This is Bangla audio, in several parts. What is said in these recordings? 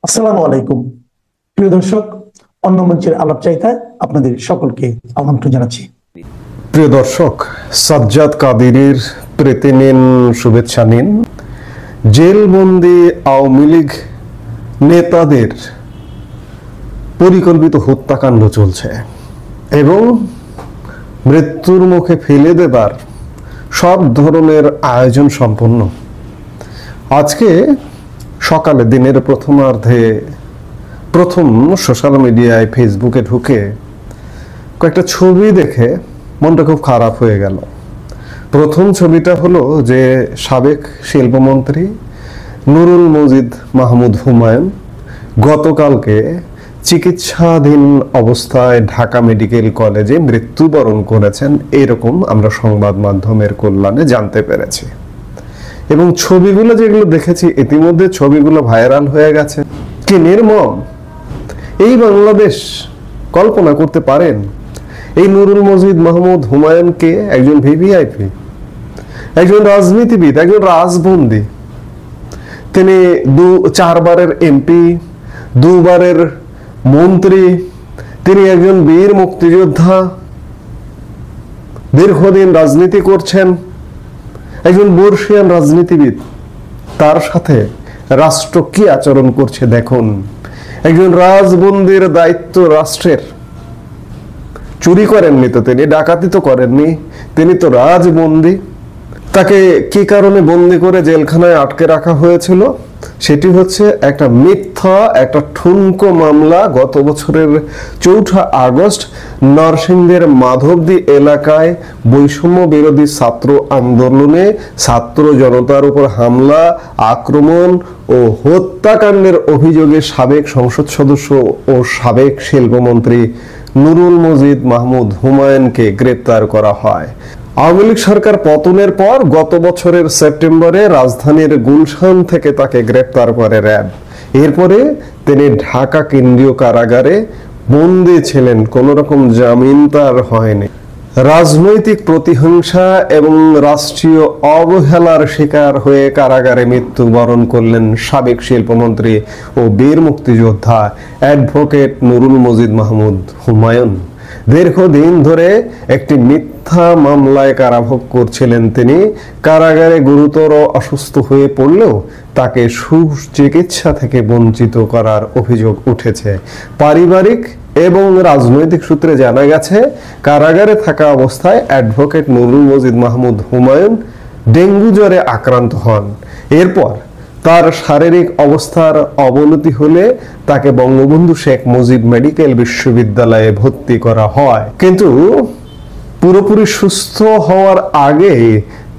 আসসালামু আলাইকুম প্রিয় দর্শক, অন্য মঞ্চের আলাপ চাইতায় আপনাদের সকলকে আমন্ত্রণ জানাচ্ছি। প্রিয় দর্শক, সাজ্জাদ কাদিরের প্রীতি নিন, শুভেচ্ছা নিন। জেলবন্দি আওয়ামী লীগ নেতাদের পরিকল্পিত হত্যাকাণ্ড চলছে এবং মৃত্যুর মুখে ফেলে দেবার সব ধরনের আয়োজন সম্পন্ন। আজকে সকালে দিনের প্রথমার্ধে প্রথম সোশ্যাল মিডিয়ায় ফেসবুকে ঢুকে কয়েকটা ছবি দেখে মনটা খুব খারাপ হয়ে গেল। প্রথম ছবিটা হলো যে সাবেক শিল্পমন্ত্রী নুরুল মজিদ মাহমুদ হুমায়ুন গতকালকে চিকিৎসাধীন অবস্থায় ঢাকা মেডিকেল কলেজে মৃত্যুবরণ করেছেন, এরকম আমরা সংবাদ মাধ্যমের কল্যাণে জানতে পেরেছি। এবং ছবিগুলো যেগুলো দেখেছি, ইতিমধ্যে ছবিগুলো ভাইরাল হয়ে গেছে। কি নির্মম এই বাংলাদেশ! কল্পনা করতে পারেন এই নুরুল মজিদ মাহমুদ হুমায়ুনকে একজন ভিভিআইপি, একজন রাজনীতিবিদ, একজন রাজবন্দী। তিনি চারবারের এমপি, দুবারের মন্ত্রী, তিনি একজন বীর মুক্তিযোদ্ধা, দীর্ঘদিন রাজনীতি করছেন, একজন বর্ষিয়ান রাজনীতিবিদ। তার সাথে রাষ্ট্র কি আচরণ করছে দেখুন। একজন রাজবন্দির দায়িত্ব রাষ্ট্রের। চুরি করেননি তো তিনি, ডাকাতি তো করেননি, তিনি তো রাজবন্দি। তাকে কি কারণে বন্দি করে জেলখানায় আটকে রাখা হয়েছিল? সেটি হচ্ছে একটা মিথ্যা, একটা ঠুনকো মামলা। গত বছরের ৪ আগস্ট নরসিংদীর মাধবদী এলাকায় বৈষম্য বিরোধী ছাত্র আন্দোলনে ছাত্র জনতার উপর হামলা, আক্রমণ ও হত্যাকাণ্ডের অভিযোগে সাবেক সংসদ সদস্য ও সাবেক শিল্পমন্ত্রী নুরুল মজিদ মাহমুদ হুমায়ুনকে গ্রেপ্তার করা হয়। আওয়ামী লীগ সরকার পতনের পর গত বছরের সেপ্টেম্বরে রাজধানীর গুলশান থেকে তাকে গ্রেপ্তার করে র্যাব। এরপরে তিনি ঢাকা কেন্দ্রীয় কারাগারে বন্দী ছিলেন, কোন রকম জামিন তার হয়নি। রাজনৈতিক প্রতিহিংসা এবং রাষ্ট্রীয় অবহেলার শিকার হয়ে কারাগারে মৃত্যুবরণ করলেন সাবেক শিল্পমন্ত্রী ও বীর মুক্তিযোদ্ধা অ্যাডভোকেট নুরুল মজিদ মাহমুদ হুমায়ুন। দীর্ঘদিন ধরে একটি মিথ্যা মামলায় কারাভোগ করছিলেন তিনি। কারাগারে গুরুতর অসুস্থ হয়ে পড়লেও তাকে সুচিকিৎসা থেকে বঞ্চিত করার অভিযোগ উঠেছে। পারিবারিক এবং রাজনৈতিক সূত্রে জানা গেছে, কারাগারে থাকা অবস্থায় অ্যাডভোকেট নুরুল মজিদ মাহমুদ হুমায়ুন ডেঙ্গু জ্বরে আক্রান্ত হন। এরপর তার শারীরিক অবস্থার অবনতি হলে তাকে বঙ্গবন্ধু শেখ মুজিব মেডিকেল বিশ্ববিদ্যালয়ে ভর্তি করা হয়, কিন্তু পুরোপুরি সুস্থ হওয়ার আগে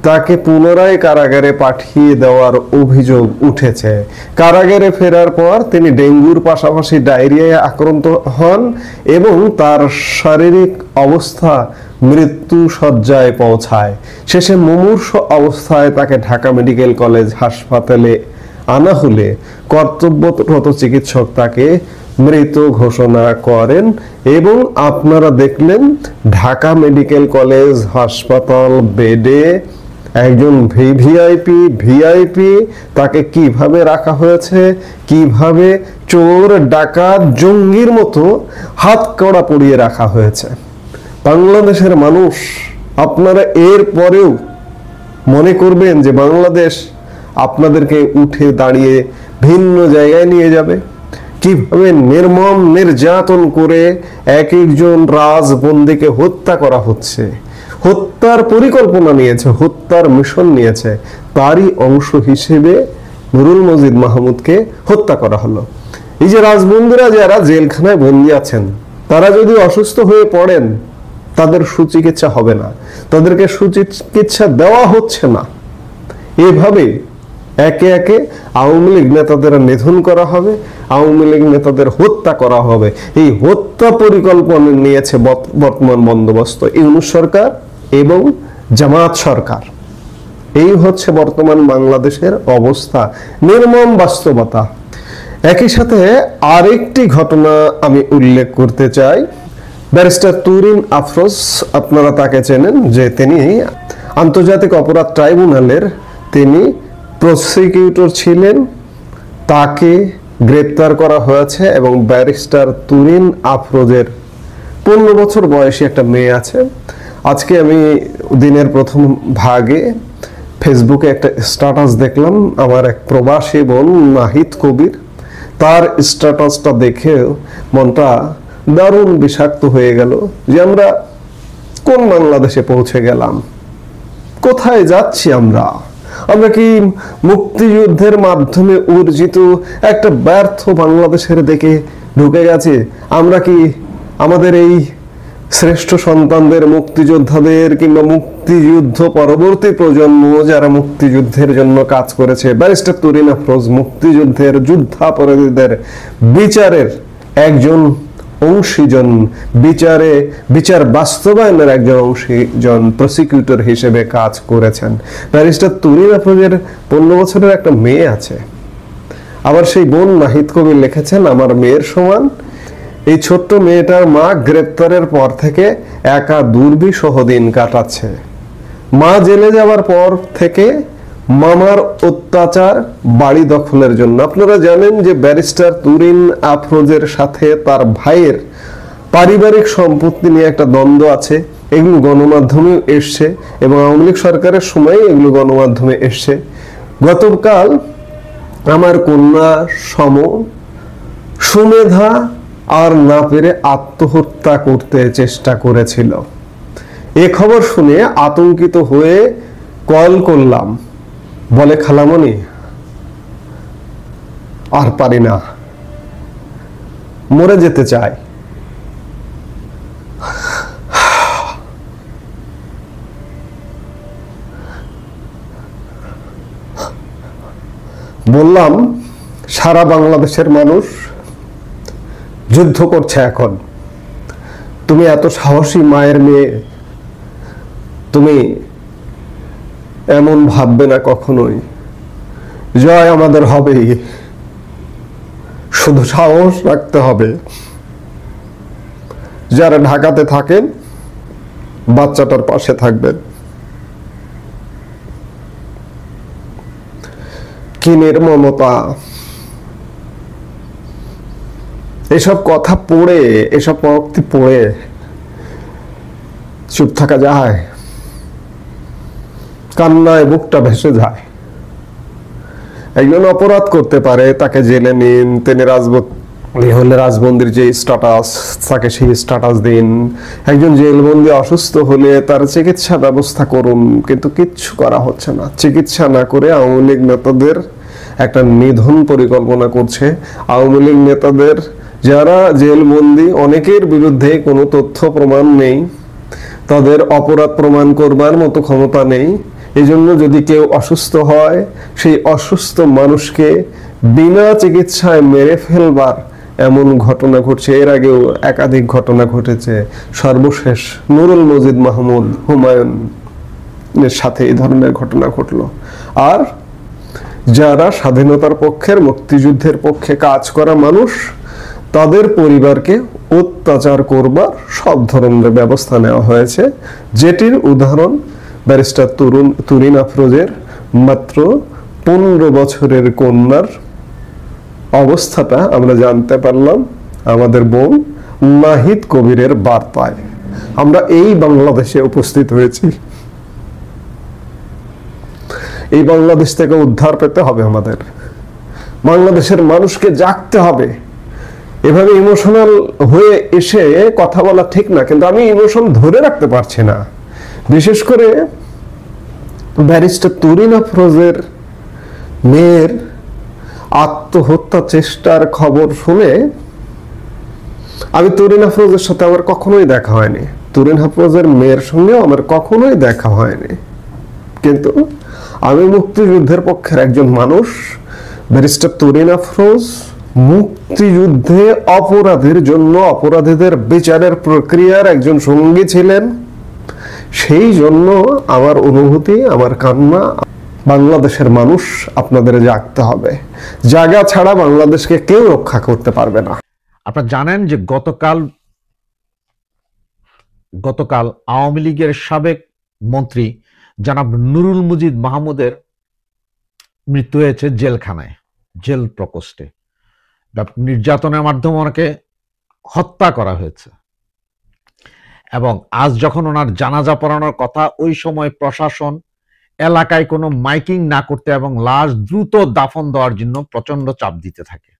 তাকে পুনরায় কারাগারে পাঠিয়ে দেওয়ার অভিযোগ উঠেছে। কারাগারে ফেরার পর তিনি ডেঙ্গুর পাশাপাশি ডায়রিয়ায় আক্রান্ত হন এবং তার শারীরিক অবস্থা মৃত্যু শয্যায় পৌঁছায়। শেষে মুমূর্ষু অবস্থায় তাকে ঢাকা মেডিকেল কলেজ হাসপাতালে আনা হলে কর্তব্যরত চিকিৎসক তাকে মৃত ঘোষণা করেন এবং আপনারা দেখলেন ঢাকা মেডিকেল কলেজ হাসপাতাল বেডে একজন ভিআইপি তাকে কিভাবে রাখা হয়েছে, কিভাবে চোর ডাকাত জঙ্গির মতো হাত কড়া পরিয়ে রাখা হয়েছে। বাংলাদেশের মানুষ, আপনারা এর পরেও মনে করবেন যে বাংলাদেশ আপনাদেরকে উঠে দাঁড়িয়ে ভিন্ন জায়গায় নিয়ে যাবে? কিভাবে নির্মম নির্যাতন করে এক একজন রাজবন্দীকে হত্যা করা হচ্ছে, হত্যার পরিকল্পনা নিয়েছে, হত্যার মিশন নিয়েছে, তারই অংশ হিসেবে নুরুল মজিদ মাহমুদকে হত্যা করা হলো। এই যে রাজবন্দীরা যারা জেলখানায় বন্দী আছেন, তারা যদি অসুস্থ হয়ে পড়েন, তাদের সুচিকিৎসা হবে না, তাদেরকে সুচিকিৎসা দেওয়া হচ্ছে না। এভাবে একে একে আওয়ামী লীগ নেতাদের নিধন করা হবে, আওয়ামী লীগ নেতাদের হত্যা করা হবে। এই হত্যা পরিকল্পনা নিয়েছে বর্তমান বন্দোবস্ত ইউনূস সরকার এবং জামাত সরকার। এই হচ্ছে বর্তমান বাংলাদেশের অবস্থা, নির্মম বাস্তবতা। একই সাথে আরেকটি ঘটনা আমি উল্লেখ করতে চাই। ব্যারিস্টার তুরিন আফরোজ, আপনারা তাকে চেনেন, যে তিনি আন্তর্জাতিক অপরাধ ট্রাইব্যুনালের তিনি প্রসিকিউটর ছিলেন। তাকে গ্রেপ্তার করা হয়েছে এবং ব্যারিস্টার তুরিন আফরোজের 15 বছর বয়সী একটা মেয়ে আছে। আজকে আমি দিনের প্রথম ভাগে ফেসবুকে একটা স্ট্যাটাস দেখলাম, আমার এক প্রবাসী বোন নাহিদ কবির, তার স্ট্যাটাসটা দেখে মনটা দারুণ বিষাক্ত হয়ে গেল যে আমরা কোন বাংলাদেশে পৌঁছে গেলাম, কোথায় যাচ্ছি আমরা? আমরা কি মুক্তিযুদ্ধের মাধ্যমে অর্জিত একটা ব্যর্থ বাংলাদেশের দিকে ঢুকে গেছি? আমরা কি আমাদের এই শ্রেষ্ঠ সন্তানদের, মুক্তিযোদ্ধাদের কিংবা মুক্তিযুদ্ধ পরবর্তী প্রজন্ম যারা মুক্তিযুদ্ধের জন্য কাজ করেছে, ব্যারিস্টার তুরিন আফরোজ মুক্তিযুদ্ধের যুদ্ধাপরাধীদের বিচারের একজন অংশীজন, বিচার বাস্তবায়নের একজন অংশীজন প্রসিকিউটর হিসেবে কাজ করেছেন। ব্যারিস্টার তুরিন আফরোজের 15 বছরের একটা মেয়ে আছে। আবার সেই বোন নাহিদ কবির লিখেছেন, আমার মেয়ের সমান এই ছোট্ট মেয়েটার মা গ্রেপ্তারের পর থেকে একা দুর্বিষহ দিন কাটাচ্ছে। মা জেলে যাওয়ার পর থেকে মামার অত্যাচার, বাড়ি দখলের জন্য। আপনারা জানেন যে ব্যারিস্টার তুরিন আফরোজের সাথে তার ভাইয়ের পারিবারিক সম্পত্তি নিয়ে একটা দ্বন্দ্ব আছে। এগুলো গণমাধ্যমে এসছে এবং আওয়ামী লীগ সরকারের সময় এগুলো গণমাধ্যমে এসছে। গতকাল আমার কন্যা সুমেধা আর না পেরে আত্মহত্যা করতে চেষ্টা করেছিল। এ খবর শুনে আতঙ্কিত হয়ে কল করলাম, বলে খালামণি আর পারি না, মরে যেতে চাই। বললাম, সারা বাংলাদেশের মানুষ যুদ্ধ করছে এখন, তুমি এত সাহসী মায়ের মেয়ে, তুমি এমন ভাববে না কখনোই। জয় আমাদের হবেই, শুধু সাহস রাখতে হবে। যারা ঢাকাতে থাকেন বাচ্চাটার পাশে থাকবেন। কি নির্মমতা! এসব কথা পড়ে, এসব পঙ্ক্তি পড়ে চুপ থাকা যায়? কান্নায় বুকটা ভেসে যায়। একজন অপরাধ করতে পারে, তাকে জেলে নিন, তিনি হলে রাজবন্দির যে স্ট্যাটাস, তাকে সেই স্ট্যাটাস দিন। একজন জেলবন্দি অসুস্থ হলে তার চিকিৎসা ব্যবস্থা করুন, কিন্তু কিচ্ছু করা হচ্ছে না। চিকিৎসা না করে আওয়ামী লীগ নেতাদের একটা নিধন পরিকল্পনা করছে। আওয়ামী লীগ নেতাদের যারা জেলবন্দি, অনেকের বিরুদ্ধে কোনো তথ্য প্রমাণ নেই, তাদের অপরাধ প্রমাণ করবার মতো ক্ষমতা নেই। এজন্য যদি কেউ অসুস্থ হয়, সেই অসুস্থ মানুষকে বিনা চিকিৎসায় মেরে ফেলবার এমন ঘটনা ঘটছে। এর আগেও একাধিক ঘটনা ঘটেছে। সর্বশেষ নুরুল মজিদ মাহমুদ হুমায়ুনের সাথে এই ধরনের ঘটনা ঘটলো। আর যারা স্বাধীনতার পক্ষের, মুক্তিযুদ্ধের পক্ষে কাজ করা মানুষ, তাদের পরিবারকে অত্যাচার করবার সব ধরনের ব্যবস্থা নেওয়া হয়েছে, যেটির উদাহরণ ব্যারিস্টার তুরিন আফরোজের মাত্র 15 বছরের কন্যার অবস্থাটা আমরা জানতে পারলাম আমাদের বোন নাহিদ কবিরের বার্তায়। আমরা এই বাংলাদেশে উপস্থিত হয়েছি। এই বাংলাদেশ থেকে উদ্ধার পেতে হবে আমাদের। বাংলাদেশের মানুষকে জাগতে হবে। এভাবে ইমোশনাল হয়ে এসে কথা বলা ঠিক না, কিন্তু আমি ইমোশন ধরে রাখতে পারছি না। বিশেষ করে ব্যারিস্টার তুরিন আফরোজের মেয়ের আত্মহত্যা চেষ্টার খবর শুনে, আমি তুরিন আফরোজের সাথে আমার কখনোই দেখা হয়নি, তুরিন আফরোজের মেয়ের সঙ্গেও আমার কখনোই দেখা হয়নি, কিন্তু আমি মুক্তিযুদ্ধের পক্ষের একজন মানুষ। ব্যারিস্টার তুরিন আফরোজ মুক্তিযুদ্ধে অপরাধীর জন্য, অপরাধীদের বিচারের প্রক্রিয়ার একজন সঙ্গী ছিলেন। সেই জন্য আমার অনুভূতি, আমার কান্না, বাংলাদেশের মানুষ আপনাদের জাগতে হবে। জাগা ছাড়া বাংলাদেশকে কেউ রক্ষা করতে পারবে না। আপনারা জানেন যে গতকাল আওয়ামী লীগের সাবেক মন্ত্রী জনাব নুরুল মজিদ মাহমুদের মৃত্যু হয়েছে জেলখানায়, জেল প্রকোষ্ঠে। নির্যাতনের মাধ্যমে ওনাকে হত্যা করা হয়েছে। এবং আজ যখন ওনার জানাজা পড়ানোর কথা, ওই সময় প্রশাসন এলাকায় কোনো মাইকিং না করতে এবং লাশ দ্রুত দাফন দেওয়ার জন্য প্রচন্ড চাপ দিতে থাকে।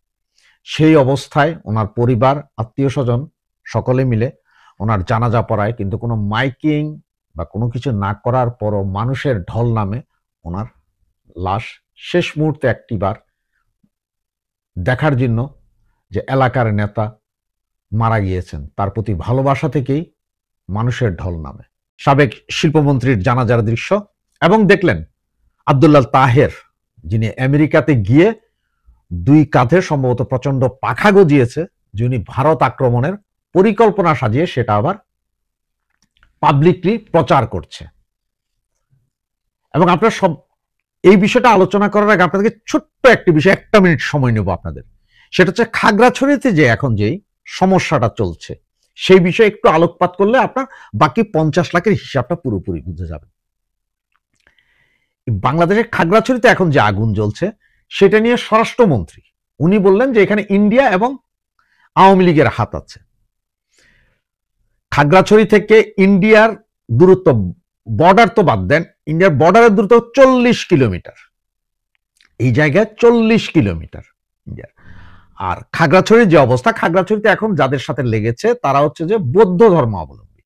সেই অবস্থায় ওনার পরিবার, আত্মীয় স্বজন সকলে মিলে ওনার জানাজা পড়ায়, কিন্তু কোনো মাইকিং বা কোনো কিছু না করার পরও মানুষের ঢল নামে ওনার লাশ শেষ মুহূর্তে একটিবার দেখার জন্য যে এলাকার নেতা মারা গিয়েছেন, তার প্রতি ভালোবাসা থেকেই মানুষের ঢল নামে। সাবেক শিল্পমন্ত্রীর জানাজার দৃশ্য, এবং দেখলেন আব্দুল্লাহ তাহের, যিনি আমেরিকাতে গিয়ে দুই কাঁধে সম্ভবত প্রচন্ড পাখা গজিয়েছে, যিনি ভারত আক্রমণের পরিকল্পনা সাজিয়ে সেটা আবার পাবলিকলি প্রচার করছে। এবং আপনারা সব এই বিষয়টা আলোচনা করার আগে আপনাদেরকে ছোট্ট একটি বিষয়, 1 মিনিট সময় নেব আপনাদের। সেটা হচ্ছে খাগড়াছড়িতে যে এখন যেই সমস্যাটা চলছে, সেই বিষয়ে একটু আলোকপাত করলে আপনার বাকি 50 লাখের হিসাবটা পুরোপুরি বুঝে যাবেন। বাংলাদেশের খাগড়াছড়িতে এখন যে আগুন জ্বলছে সেটা নিয়ে স্বরাষ্ট্রমন্ত্রী উনি বললেন যে এখানে ইন্ডিয়া এবং আওয়ামী লীগের হাত আছে। খাগড়াছড়ি থেকে ইন্ডিয়ার দূরত্ব, বর্ডার তো বাদ দেন, ইন্ডিয়ার বর্ডারের দূরত্ব 40 কিলোমিটার। এই জায়গায় 40 কিলোমিটার ইন্ডিয়ার। আর খাগড়াছড়ির যে অবস্থা, খাগড়াছড়িতে এখন যাদের সাথে লেগেছে তারা হচ্ছে যে বৌদ্ধ ধর্মাবলম্বী।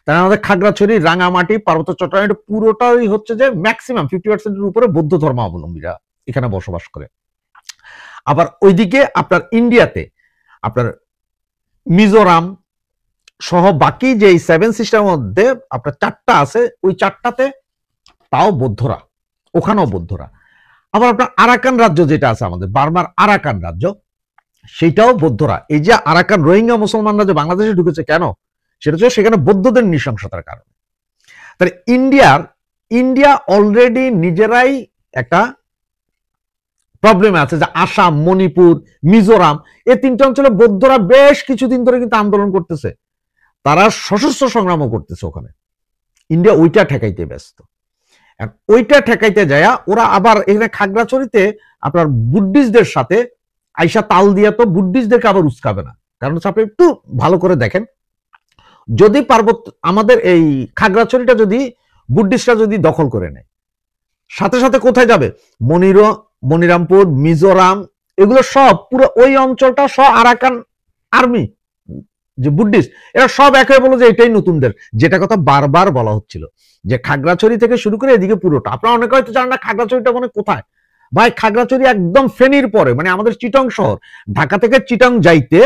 তারা আমাদের খাগড়াছড়ি, রাঙামাটি, পার্বত্য চট্টগ্রাম পুরোটাই হচ্ছে যে ম্যাক্সিমাম 50%-এর উপরে বৌদ্ধ ধর্মাবলম্বীরা এখানে বসবাস করে। আবার ওইদিকে আপনার ইন্ডিয়াতে আপনার মিজোরাম সহ বাকি যে 7 সিস্টেমের মধ্যে আপনার 4টা আছে, ওই 4টাতে তাও বৌদ্ধরা, ওখানেও বৌদ্ধরা। আবার আপনার আরাকান রাজ্য যেটা আছে আমাদের বার্মার আরাকান রাজ্য, সেটাও বৌদ্ধরা। এই যে আরাকান রোহিঙ্গা মুসলমানরা যে বাংলাদেশে ঢুকেছে কেন, সেটা হচ্ছে সেখানে বৌদ্ধদের নৃশংসতার কারণে। তাহলে ইন্ডিয়া অলরেডি নিজেরাই একটা প্রবলেমে আছে, যে আসাম, মণিপুর, মিজোরাম এই 3টা অঞ্চলে বৌদ্ধরা বেশ কিছুদিন ধরে কিন্তু আন্দোলন করতেছে, তারা সশস্ত্র সংগ্রামও করতেছে ওখানে। ইন্ডিয়া ওইটা ঠেকাইতে ব্যস্ত। ওইটা ঠেকাইতে যায় ওরা আবার এখানে খাগড়াছড়িতে আপনার বুদ্ধিস্টদের সাথে আইসা তাল দিয়া তো বুদ্ধিস্টদেরকে আবার উস্কাবে না। কারণ আপনি একটু ভালো করে দেখেন, যদি পার্বত্য আমাদের এই খাগড়াছড়িটা যদি বুদ্ধিস্টরা যদি দখল করে নেয়, সাথে সাথে কোথায় যাবে? মনিরামপুর, মিজোরাম, এগুলো সব পুরো ওই অঞ্চলটা সব আরাকান আর্মি যে বুদ্ধিস্ট, এরা সব একে বলো যে এটাই নতুনদের, যেটা কথা বারবার বলা হচ্ছিল যে খাগড়াছড়ি থেকে শুরু করে এদিকে পুরোটা। আপনারা অনেকে হয়তো জানেন না খাগড়াছড়িটা মানে কোথায়। ভাই, খাগড়াছড়ি একদম ফেনীর পরে, মানে আমাদের চিটং শহর। ঢাকা থেকে চিটং যাইতে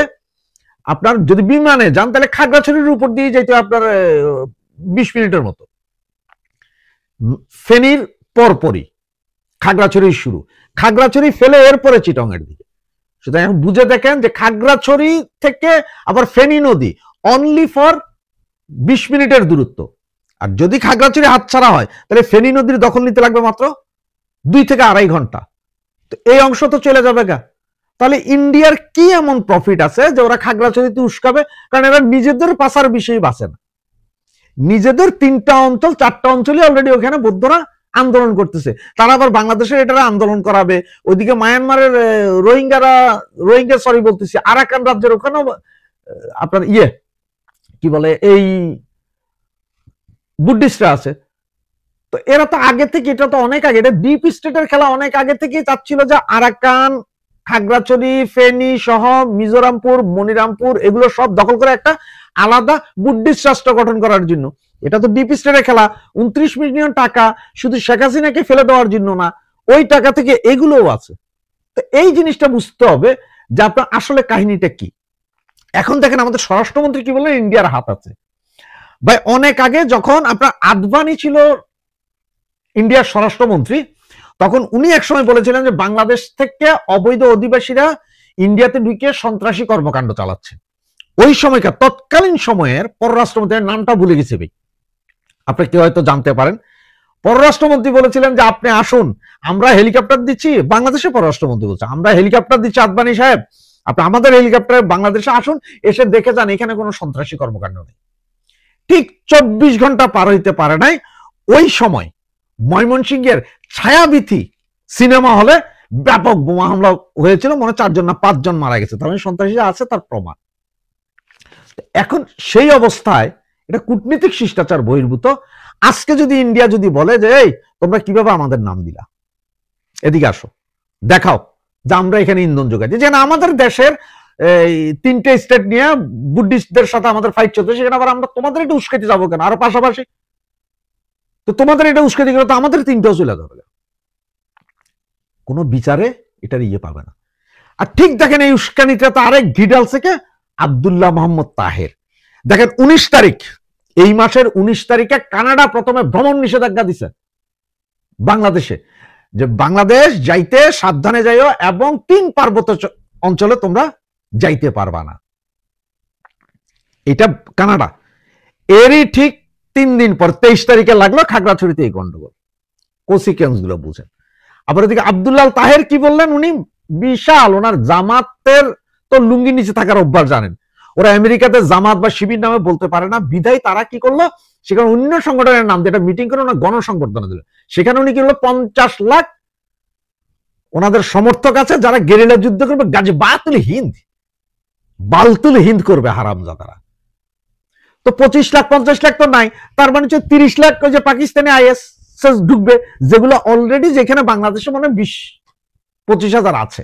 আপনার যদি বিমানে যান তাহলে খাগড়াছড়ির উপর দিয়ে যাইতে আপনার 20 মিনিটের মতো। ফেনীর পরপরই খাগড়াছড়ির শুরু, খাগড়াছড়ি ফেলে এরপরে চিটং এর দিকে। সুতরাং এখন বুঝে দেখেন যে খাগড়াছড়ি থেকে আবার ফেনী নদী অনলি ফর 20 মিনিটের দূরত্ব। আর যদি খাগড়াছড়ি হাতছাড়া হয় তাহলে ফেনী নদীর দখল নিতে লাগবে মাত্র 2 থেকে 2.5 ঘন্টা। তো এই অংশ তো চলে যাবে গা। তাহলে ইন্ডিয়ার কি এমন প্রফিট আছে যে ওরা খাগড়াছড়িতে উস্কাবে? কারণ এরা নিজেদের পাশার বিষয় বাঁচে না। নিজেদের 3টা অঞ্চল 4টা অঞ্চলই অলরেডি ওখানে বৌদ্ধরা আন্দোলন করতেছে, তারা আবার বাংলাদেশের এটা আন্দোলন করাবে। ওইদিকে মায়ানমারের রোহিঙ্গা সরি বলতেছি, আরাকান রাজ্যের ওখানেও আপনার কি বলে এই বুদ্ধিস্টরা আছে। তো এরা তো আগে থেকে, এটা তো অনেক আগে, এটা ডিপ স্টেটের খেলা, অনেক আগে থেকেই চাচ্ছিল যে আরাকান, খাগড়াছড়ি, ফেনী সহ মিজোরামপুর, মনিরামপুর এগুলো সব দখল করে একটা আলাদা বুদ্ধিস্ট রাষ্ট্র গঠন করার জন্য। এটা তো ডিপ স্টেটের খেলা। 29 মিলিয়ন টাকা শুধু শেখ হাসিনাকে ফেলে দেওয়ার জন্য না, ওই টাকা থেকে এগুলোও আছে। তো এই জিনিসটা বুঝতে হবে যে আপনার আসলে কাহিনীটা কি। এখন দেখেন আমাদের স্বরাষ্ট্রমন্ত্রী কি বললেন, ইন্ডিয়ার হাত আছে। ভাই, অনেক আগে যখন আপনার আদবানি ছিল ইন্ডিয়ার স্বরাষ্ট্রমন্ত্রী, তখন উনি একসময় বলেছিলেন যে বাংলাদেশ থেকে অবৈধ অধিবাসীরা ইন্ডিয়াতে ঢুকে সন্ত্রাসী কর্মকাণ্ড চালাচ্ছে। ওই সময়কার তৎকালীন সময়ের পররাষ্ট্রমন্ত্রীর নামটা ভুলে গেছে ভাই, আপনি কেউ হয়তো জানতে পারেন। পররাষ্ট্রমন্ত্রী বলেছিলেন যে আপনি আসুন, আমরা হেলিকপ্টার দিচ্ছি। বাংলাদেশের পররাষ্ট্রমন্ত্রী বলছে আমরা হেলিকপ্টার দিচ্ছি আদবানি সাহেব, আপনি আমাদের হেলিকপ্টারে বাংলাদেশে আসুন, এসে দেখে যান এখানে কোনো সন্ত্রাসী কর্মকাণ্ড নেই। ঠিক 24 ঘন্টা পার হইতে পারে নাই, ওই সময় ময়মনসিংহের ছায়াবিথি সিনেমা হলে ব্যাপক বোমা হামলা হয়েছিল, মনে 4 জন না 5 জন মারা গেছে, তার মানে সন্ত্রাসীরা আছে, তার প্রমাণ। এখন সেই অবস্থায় এটা কূটনীতিক শিষ্টাচার বহির্ভূত। আজকে যদি ইন্ডিয়া যদি বলে যে এই তোমরা কিভাবে আমাদের নাম দিলা, এদিকে আসো দেখাও যে আমরা এখানে ইন্ধন যোগাই দিই, যেন আমাদের দেশের এই 3টে স্টেট নিয়ে বুদ্ধিস্টদের সাথে আমাদের ফাইট চলছে, সেখানে আবার আমরা তোমাদের এটা উস্কাইতে যাবো কেন? আরো পাশাপাশি তো তোমাদের এটা উস্কাইতে গেলে তো আমাদের 3টেও চলে যাবে, কোনো বিচারে এটার ইয়ে পাবে না। আর ঠিক দেখেন এই উস্কানিটা তো আরেক ঘিডাল থেকে আব্দুল্লাহ মোহাম্মদ তাহের। দেখেন 19 তারিখ, এই মাসের 19 তারিখে কানাডা প্রথমে ভ্রমণ নিষেধাজ্ঞা দিছে বাংলাদেশে, যে বাংলাদেশ যাইতে সাবধানে যাইও এবং 3 পার্বত্য অঞ্চলে তোমরা যাইতে পারবা না, এটা কানাডা। এরই ঠিক 3 দিন পর 23 তারিখে লাগলো খাগড়াছড়িতে এই গন্ডগোল। কনসিকুয়েন্স গুলো বুঝেন। আবার এদিকে আব্দুল্লাহ তাহের কি বললেন, উনি বিশাল, ওনার জামাতের তো লুঙ্গি নিচে থাকার অভ্যাস জানেন, ওরা আমেরিকাতে জামাত বা শিবির নামে বলতে পারে না, বিধায় তারা কি করলো সেখানে অন্য সংগঠনের নাম দিয়ে একটা মিটিং করে ওনার গণসংবর্ধনা দিল। সেখানে উনি কি হলো 50 লাখ ওনাদের সমর্থক আছে যারা গেরিলা যুদ্ধ করবে, গাজবাতুল হিন্দ, বালতুল হিন্দ করবে হারামজাদারা। তো 25 লাখ 50 লাখ তো নাই, তার মানে 30 লাখ ওই যে পাকিস্তানে আইএসএস ঢুকবে, যেগুলো অলরেডি যেখানে বাংলাদেশে মনে 20-25 হাজার আছে,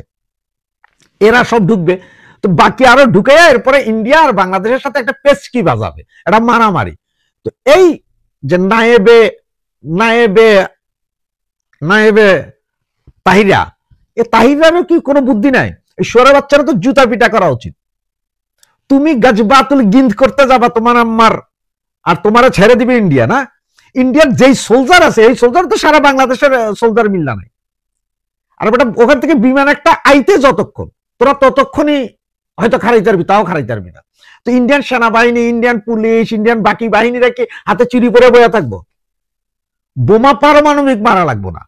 এরা সব ঢুকবে। তো বাকি আরো ঢুকে এরপরে ইন্ডিয়া আর বাংলাদেশের সাথে একটা পেচকি বাজাবে, একটা মারামারি। তো এই যে নায়েবে নায়েবে নায়েবে তাহিরা, এ তাহিরারও কি কোনো বুদ্ধি নাই? এই সোরে বাচ্চারা তো জুতা পিটা করা উচিত। তুমি গাজবাতুল গিন্দ করতে যাবা তোমার আম্মার, আর তোমারা ছেড়ে দিবে ইন্ডিয়া না? ইন্ডিয়ার যেই সোলজার আছে এই সোলজার তো সারা বাংলাদেশের সোলজার মিল্লা নাই। আর বেটা ওখান থেকে বিমান একটা আইতে যতক্ষণ, তোরা ততক্ষণই হয়তো খারাইতে পারবি, তাও খারাইতে পারবি না। তো ইন্ডিয়ান সেনাবাহিনী, ইন্ডিয়ান পুলিশ, ইন্ডিয়ান বাকি বাহিনীরা কি হাতে চুরি করে বয়ে থাকবো? বোমা পারমাণবিক মারা লাগবো না,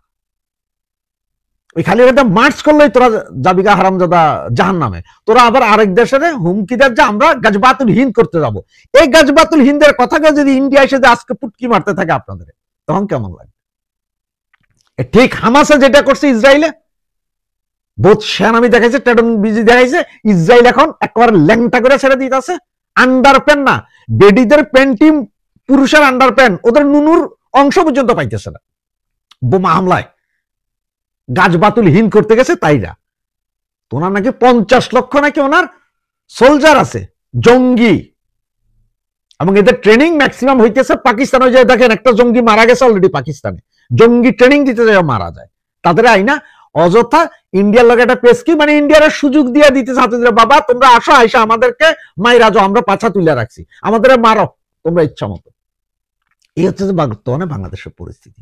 ওই খালি একটা মার্চ করলেই তোরা যাবিগা হারামজাদা জাহান নামে। তোরা আবার আরেক দেশের হুমকি দেয় যে আমরা গাজবাতুল হিন্দ করতে যাব। এই গাজবাতুল হিন্দের কথাকে যদি ইন্ডিয়া এসে আজকে পুটকি মারতে থাকে আপনাদের, তখন কেমন লাগে? ঠিক হামাসে যেটা করছে ইসরায়েলে, বহুত সেনামি দেখাইছে, টেডন বিজি দেখাইছে, ইসরায়েল এখন একবার ল্যাংটা করে ছেড়ে দিতেছে। আন্ডার প্যান্ট না, বেডিদের প্যান্টি, পুরুষের আন্ডার প্যান্ট, ওদের নুনুর অংশ পর্যন্ত পাইতেছে না বোমা হামলায়। গাজবাতুল হিন্দ করতে গেছে তাইরা। ওনার নাকি 50 লক্ষ নাকি ওনার সোলজার আছে, জঙ্গি, এবং এদের ট্রেনিং ম্যাক্সিমাম হইতেছে পাকিস্তান। ওই যে দেখেন একটা জঙ্গি মারা গেছে অলরেডি পাকিস্তানে, জঙ্গি ট্রেনিং দিতে যায় মারা যায়। তাদের আইনা অযথা ইন্ডিয়ার লগে একটা পেস কি, মানে ইন্ডিয়ার সুযোগ দিয়ে দিতেছে হাতে, বাবা তোমরা আসো, আইসা আমাদেরকে মাইরা যাও, আমরা পাছা তুলে রাখছি, আমাদের মারো তোমরা ইচ্ছা মতো। এই হচ্ছে যে বর্তমানে বাংলাদেশের পরিস্থিতি।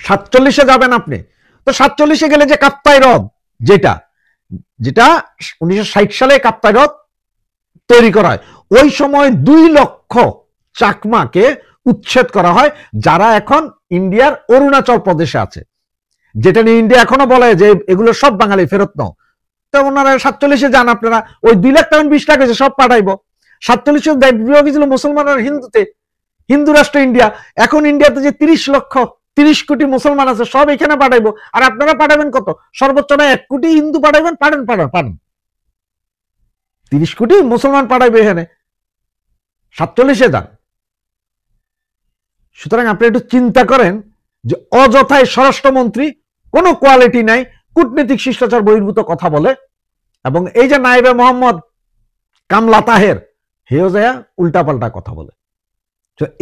47-এ যাবেন আপনি, তো 47-এ গেলে যে কাপ্তাই হ্রদ, যেটা 1960 সালে কাপ্তাই হ্রদ তৈরি করা হয়, ওই সময় 2 লক্ষ চাকমাকে উচ্ছেদ করা হয়, যারা এখন ইন্ডিয়ার অরুণাচল প্রদেশে আছে, যেটা নিয়ে ইন্ডিয়া এখনো বলে যে এগুলো সব বাঙালি ফেরত নাও। তো ওনারা 47-এ যান আপনারা, ওই 2 লাখ টাকা 20 লাখ হয়েছে, সব পাঠাইবো। 47-এ বিভাগ ছিল মুসলমান আর হিন্দুতে, হিন্দু রাষ্ট্র ইন্ডিয়া। এখন ইন্ডিয়াতে যে 30 কোটি মুসলমান আছে, সব এখানে পাঠাইবো। আর আপনারা পাঠাবেন কত? সর্বোচ্চ না 1 কোটি হিন্দু পাঠাইবেন, পাঠান 30 কোটি মুসলমান পাঠাইবে এখানে। 47-এ যান। সুতরাং আপনি একটু চিন্তা করেন যে অযথায় স্বরাষ্ট্রমন্ত্রী কোনো কোয়ালিটি নাই, কূটনৈতিক শিষ্টাচার বহির্ভূত কথা বলে, এবং এই যে নায়েবে মোহাম্মদ কামলা তাহের, হেও যায় উল্টাপাল্টা কথা বলে।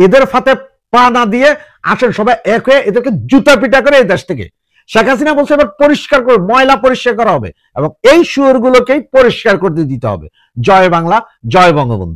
এদের ফাতে পা না দিয়ে আসেন সবাই এক হয়ে এদেরকে জুতা পিটা করে এই দেশ থেকে। শেখ হাসিনা বলছে এবার পরিষ্কার করে, ময়লা পরিষ্কার করা হবে এবং এই শুয়োরগুলোকেই পরিষ্কার করতে দিতে হবে। জয় বাংলা, জয় বঙ্গবন্ধু।